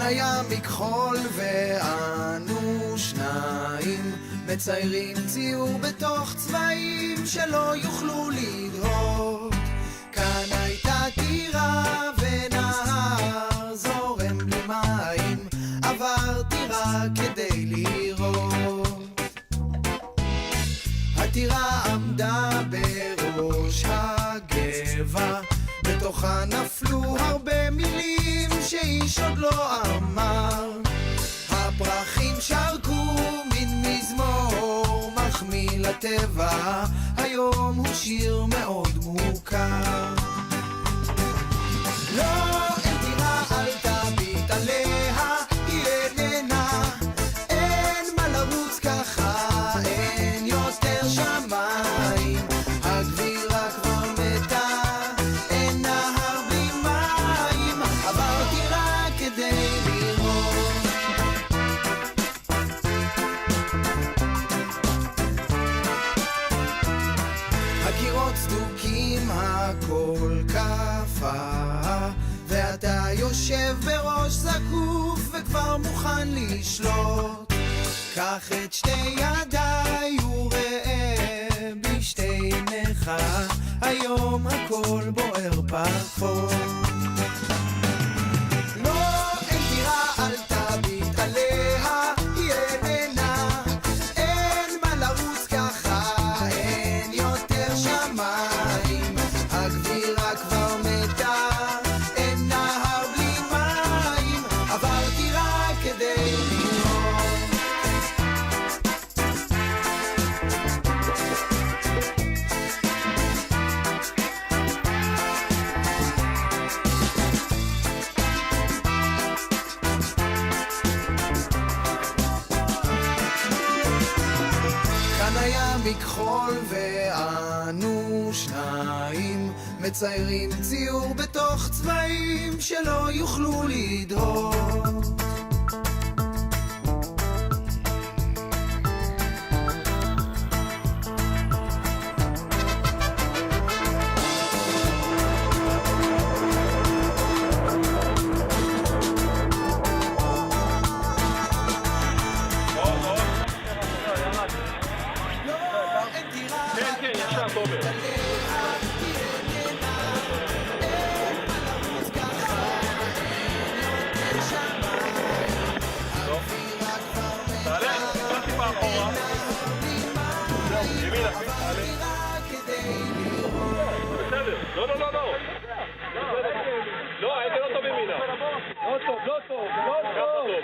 היה מכחול ואנו שניים מציירים ציור בתוך צבעים שלא יוכלו לדהור. כאן הייתה טירה ונהר זורם בלי מים, עברתי רק כדי לראות. הטירה עמדה בראש הגבע, בתוכה נפלו הרבה מילים שאיש עוד לא אמר. הפרחים שרקו מין מזמור מחמיא לטבע, היום הוא שיר מאוד מוכר. לא, אין טירה אל תביט עליה, היא איננה, אין מה לרוץ ככה, אין יותר שמיים, הגבירה כבר מתה, אין נהר בלי מים, עברתי רק כדי לראות. הקירות סדוקים, הכל קפה, ואתה יושב בראש זקוף וכבר מוכן לשלוט. קח את שתי ידיי וראה בשתי עיניך, היום הכל בוער פחות. לא, אין טירה אל תביט עליה, היא איננה, אין מה לרוץ ככה, אין יותר שמיים, הגבירה כבר מתה, אין נהר בלי מים, עברתי רק כדי לראות. כאן היה מכחול ואנו שניים מציירים ציור בתוך צבעים שלא יוכלו לדהות.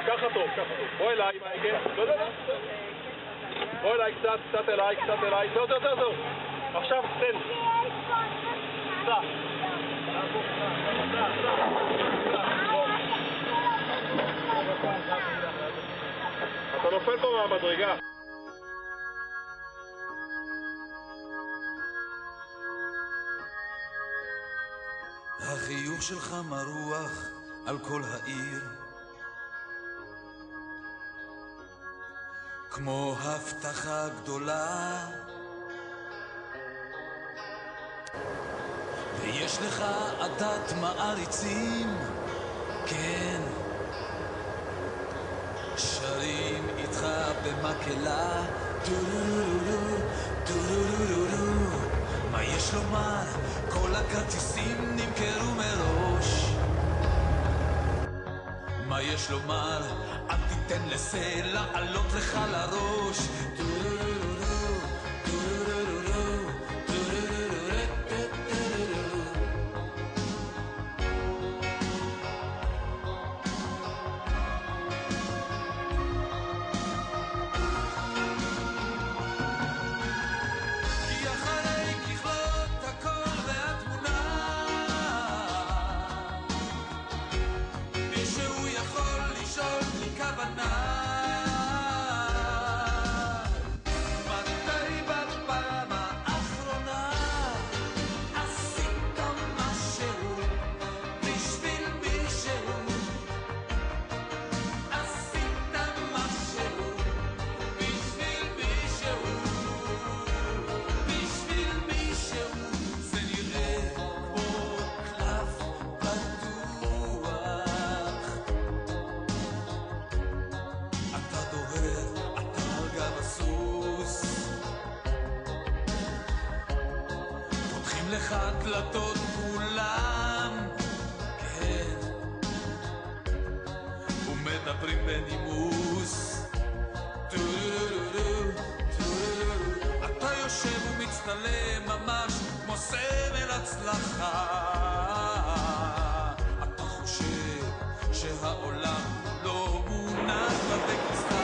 ככה טוב. בוא אליי, בוא אליי, קצת אליי, זהו. עכשיו, תן. אתה נופל פה מהמדרגה. החיוך שלך מרוח על כל העיר, כמו הבטחה גדולה, ויש לך עדת מעריצים, כן, שרים איתך במקהלה, דורורורור, דורורורור. מה יש לומר? כל הכרטיסים נמכרו מראש. מה יש לומר? אל תיתן לסלע לעלות לך לראש. מישהו יכול לשאול בלי כוונה, דרך הדלתות כולם, כן, ומדברים בנימוס. אתה יושב ומצטלם ממש כמו סמל הצלחה. אתה חושב שהעולם לא מונח בבקסה.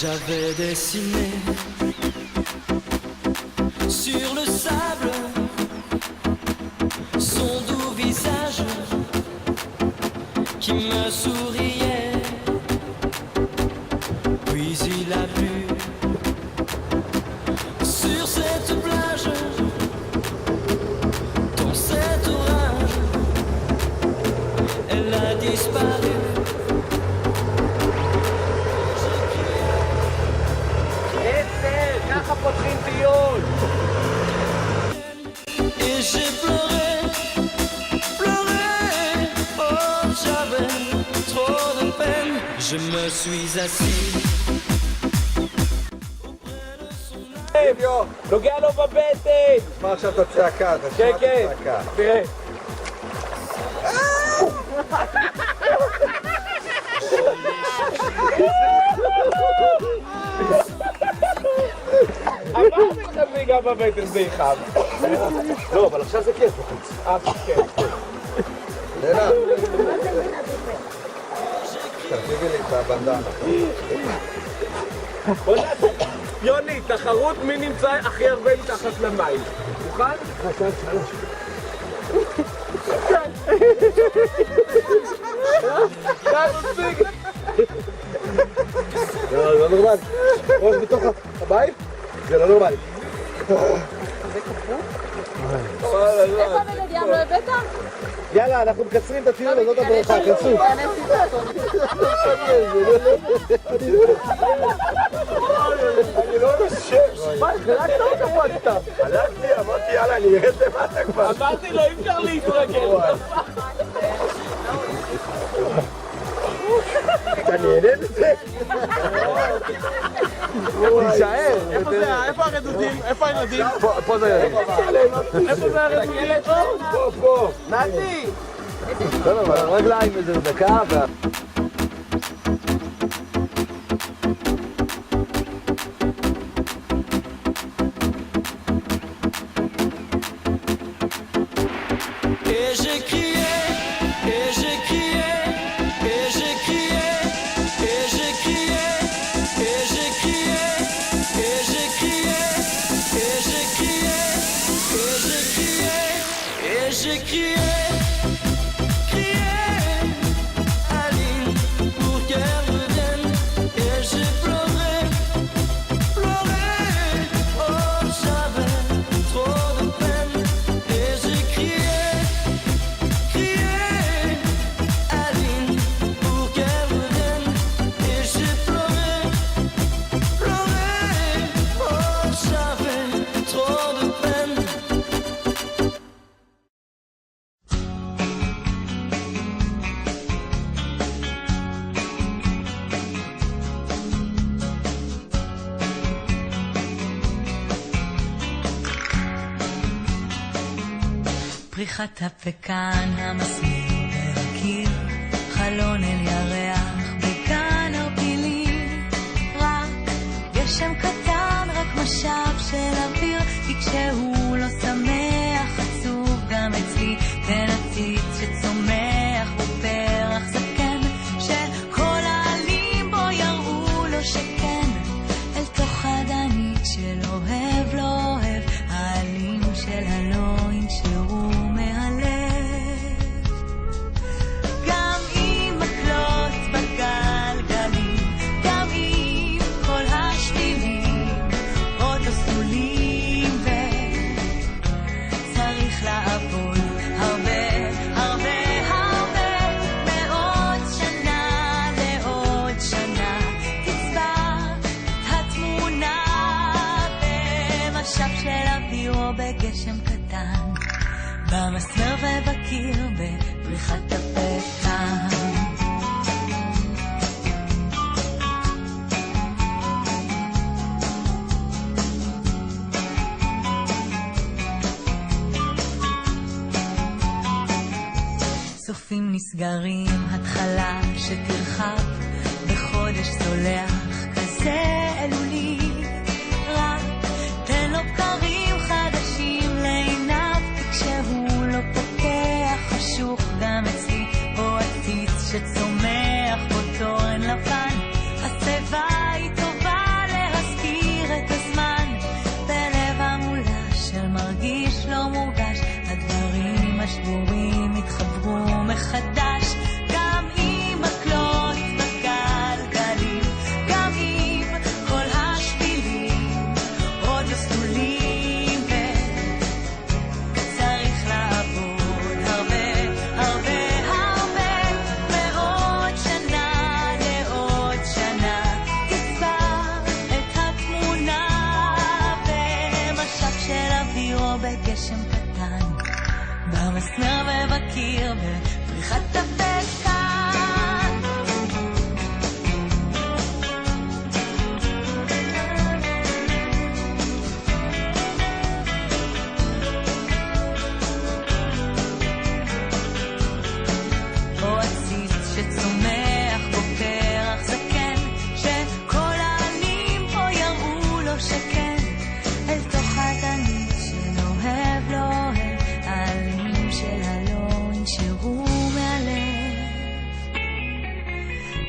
J'avais dessiné sur le sable son doux visage qui me souriait. Puis il a plu sur cette plage, dans cet orage, elle a disparu. Et j'ai pleuré, oh j'avais trop de peine. Je me suis assis auprès de son âme. נוגע לו בבטן! תשמע עכשיו את הצעקה, תשמע את הצעקה. תראה. אמרתי לך זה ייגע בבטן, זה ייחם. לא, אבל עכשיו זה כיף בחוץ. כן. לילה. תרחיבי לי את הבנדנה. בוא נעשה. יוני, תחרות מי נמצא הכי הרבה מתחת למים. מוכן? חשב 3. די, מספיק. לא נורמלי. ראש בתוך הבית? זה לא נורמלי. איפה הבגד ים לא הבאת? יאללה, אנחנו מקצרים את הטיול, זאת הברוכה, כנסו. אני לא נושב. מה, חלקת או קפצת? חלקתי, אמרתי יאללה, אני ארד למטה כבר. אמרתי לו, אי אפשר להתרגל. אתה נהנה מזה? תישאר. איפה זה? איפה הרדודים? איפה הילדים? פה זה ילדים. איפה זה הרדודים? פה. נתי! טוב, אבל הרגליים איזה דקה j'ai crié, et j'ai crié, et j'ai crié, et j'ai crié, et j'ai crié, et j'ai crié, et j'ai crié, et j'ai crié, et j'ai crié, crié, Aline, pour qu'elle revienne, et j'ai pleuré, pleuré, oh j'avais trop de peine, et j'ai crié, crié, Aline, pour qu'elle revienne, et j'ai pleuré, pleuré, oh j'avais trop de peine. פריחת הפקן המסמיר והקיר, חלון אל ירח בגן הרפילים, רק גשם קטן, רק משב של אוויר, כי כשהוא לא שמח עצוב גם אצלי, תנציץ שצומח ופרח זקן, שכל העלים בו יראו לו שכן, אל תוך הדנית של אוהב לא אוהב, העלים של הלא ינשרו מהלב. גם עם מקלות בגלגלים, גם עם כל השבילים עוד לא סלולים, וצריך לעבור הרבה הרבה הרבה, מעוד שנה לעוד שנה, תצבע את התמונה במשב של אוויר או בגשם קטן, במסמר ובקיר בפריחת הפקן. סופים נסגרים, התחלה שתרחב בחודש סולח כזה אלולי, רק תן לו בקרים חדשים לעיניו, כי כשהוא לא פוקח חשוך גם אצלי, או עציץ שצומח בו תורן לבן, הסביבה היא טובה להזכיר את הזמן, בלב המולה של מרגיש לא מורגש, הדברים השבורים התחברו מחדש, גם עם מקלות בגלגלים, גם עם כל השבילים עוד לא סלולים, וצריך לעבוד הרבה הרבה הרבה, מעוד שנה לעוד שנה, תצבע את התמונה במשב של אוויר או בגשם קטן, במסמר ובקיר בפריחת הפקן. או עציץ שצומח בו פרח זקן, שכל העלים פה יראו לו שכן, אל תוך הדנית של אוהב לא אוהב, העלים של הלא ינשרו מהלב.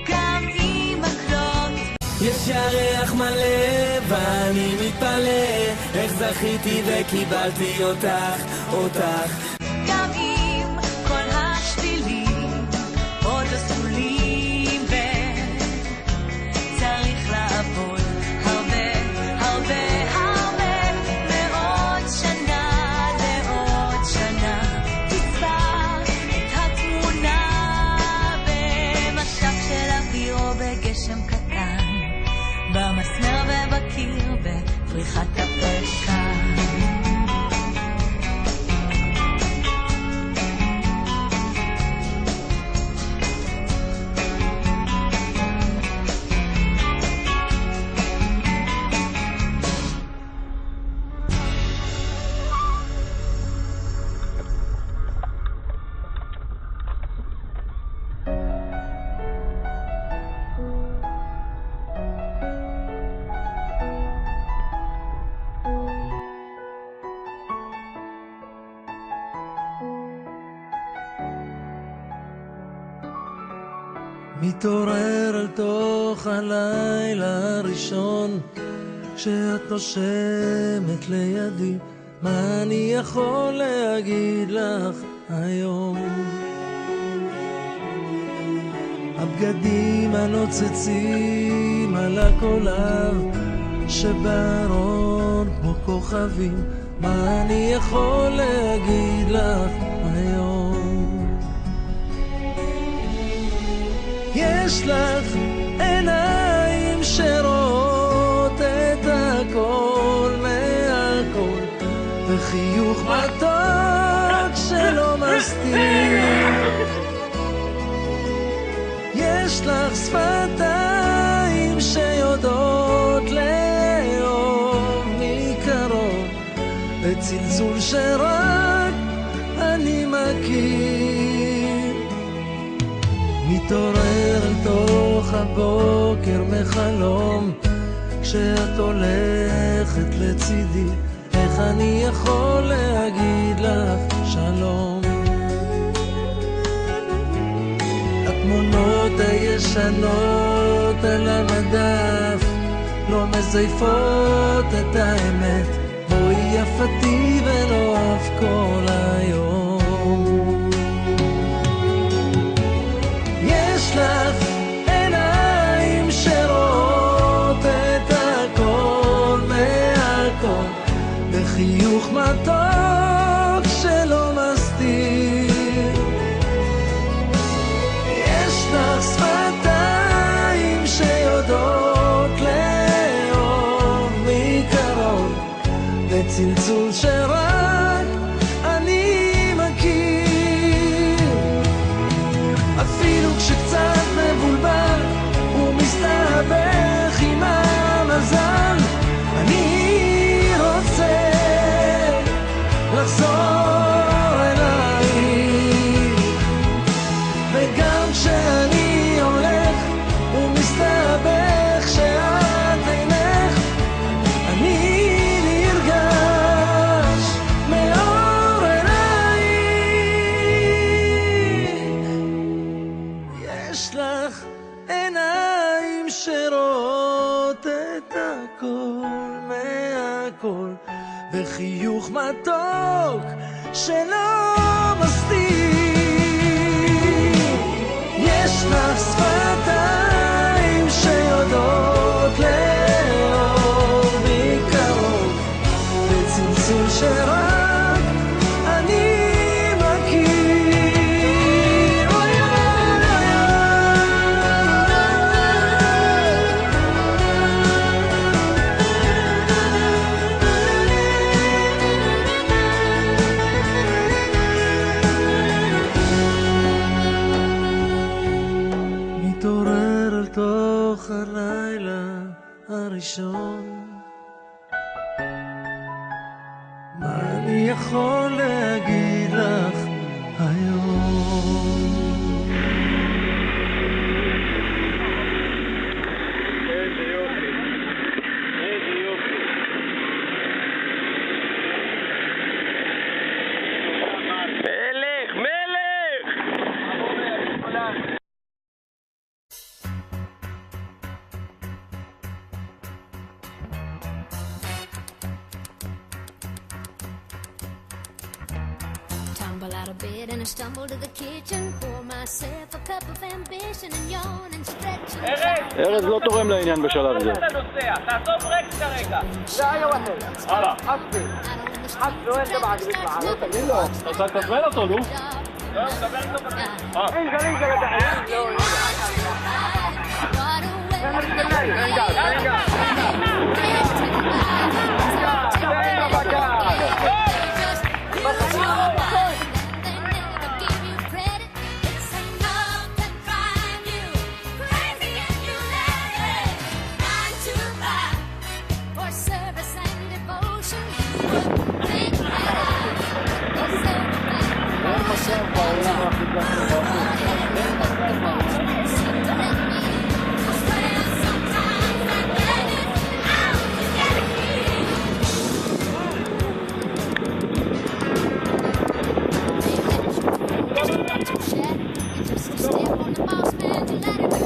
גם עם מקלות יש ירח מלא ואני מתפלא, איך זכיתי וקיבלתי אותך, אותך. גם עם כל השבילים עוד לא סלולים, וצריך לעבוד הרבה הרבה הרבה, מעוד שנה לעוד שנה, תצבע את התמונה במשב של אוויר או בגשם קטן, במסמר ובקיר בפריחת הפקן. מתעורר אל תוך הלילה הראשון, כשאת נושמת לידי, מה אני יכול להגיד לך היום? הבגדים הנוצצים על הקולב שבארון כמו כוכבים, מה אני יכול להגיד לך היום? יש לך עיניים שרואות את הכל מהכל, וחיוך מתוק שלא מסתיר. יש לך שפתיים שיודעות לאהוב מקרוב, בצלצול שרק אני מכיר. מתעורר אל תוך הבוקר מחלום, כשאת הולכת לצידי, איך אני יכול להגיד לך שלום? התמונות הישנות על המדף לא מזייפות את האמת, בואי יפתי ולא אף כל היום. יש לך עיניים שרואות את הכל מהכל, בחיוך מתוק שלא מסתיר. יש לך שפתיים שיודעות לאהוב מקרוב, בצלצול שרק אני מכיר. אפילו כשקצת מבולבל ומסתבך עם המזל, אני רוצה לחזור אלייך. וגם כשאני הולך ומסתבך שאת אינך, אני נרגש מאור עינייך. יש לך עיניים שרואות את הכל מהכל, וחיוך מתוק שלא מסתיר. יש לך שפתיים שיודעות לאהוב מקרוב, בצלצול שרק אני מכיר. אוי אוי מתעורר אל תוך הלילה הראשון, מה אני יכול להגיד לך היום? איזה יופי. איזה יופי. מלך, מלך! Tumble out of bed and I stumble to the kitchen, pour myself a cup of ambition and yawn and stretch and ארז לא תורם לעניין בשלב זה. אתה נוסע, תעזוב רקס כרגע. הלאה. רוצה לתזמן אותו, נו? לא, מדבר איתו בקטע. Just a step on the boss man to let it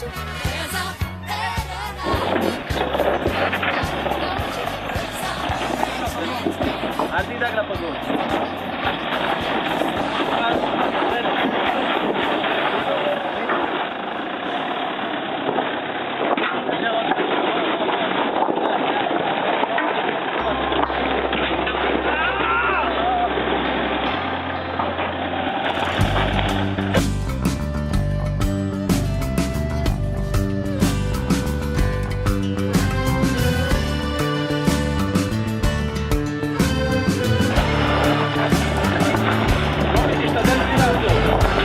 Don't you raise up, אל תדאג לפגות.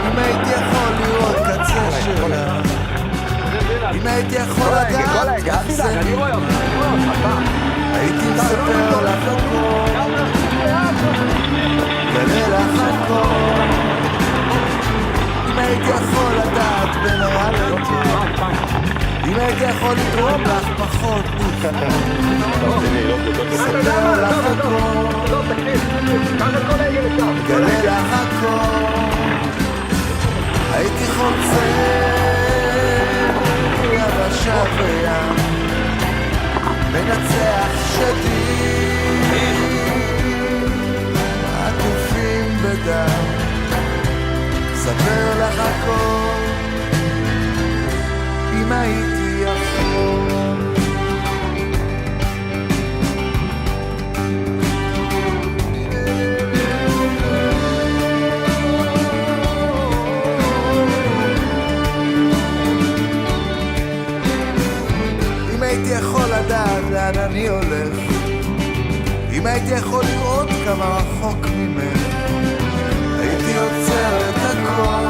אם הייתי יכול לראות קצה שלה, אם הייתי יכול לדעת איך זה נראה, הייתי מספר לך הכל, גלה לך הכל. אם הייתי יכול לדעת בין הילדות, אם הייתי יכול לתרום לך פחות מכאן, מספר לך הכל, גלה לך הכל. הייתי חוצה יבשה וים, מנצח שדים עטופים בדם, ספר לך הכל אם הייתי יכול. אם הייתי יכול לדעת לאן אני הולך, אם הייתי יכול לראות כמה רחוק ממך, הייתי עוצר את הכל,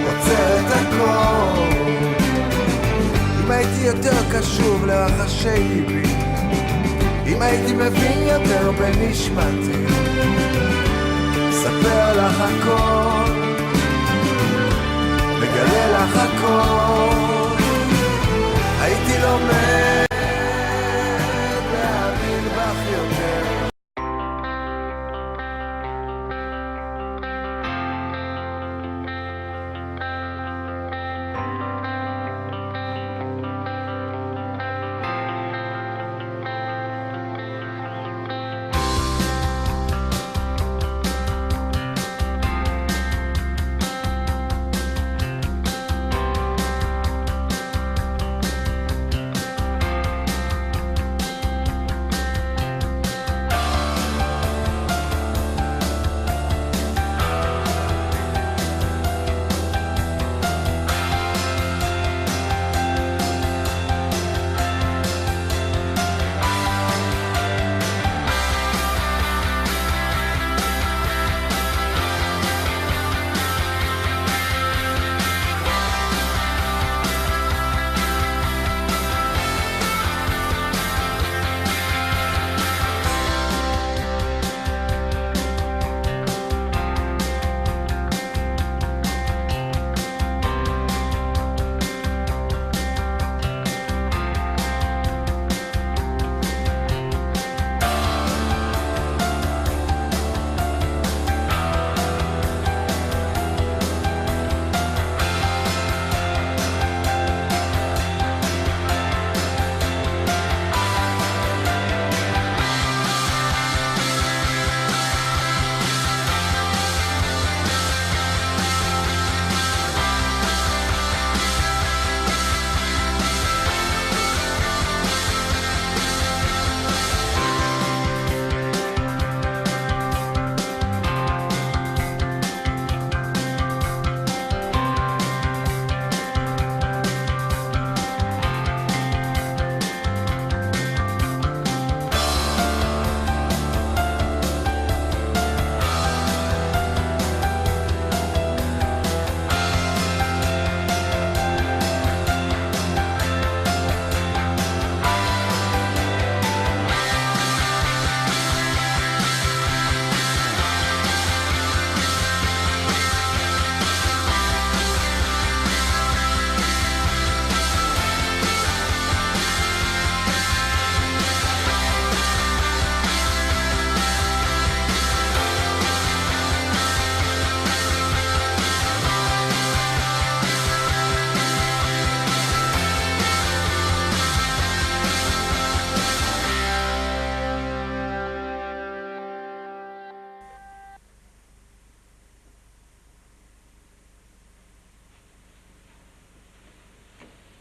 עוצר את הכל. אם הייתי יותר קשוב לרחשי ליבי, אם הייתי מבין יותר בנשמתי, ספר לך הכל, מגלה לך הכל. הייתי לומד להאמין בך יותר.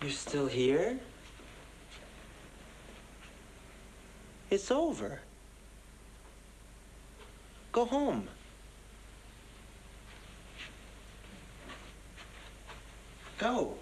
You're still here? It's over. Go home. Go.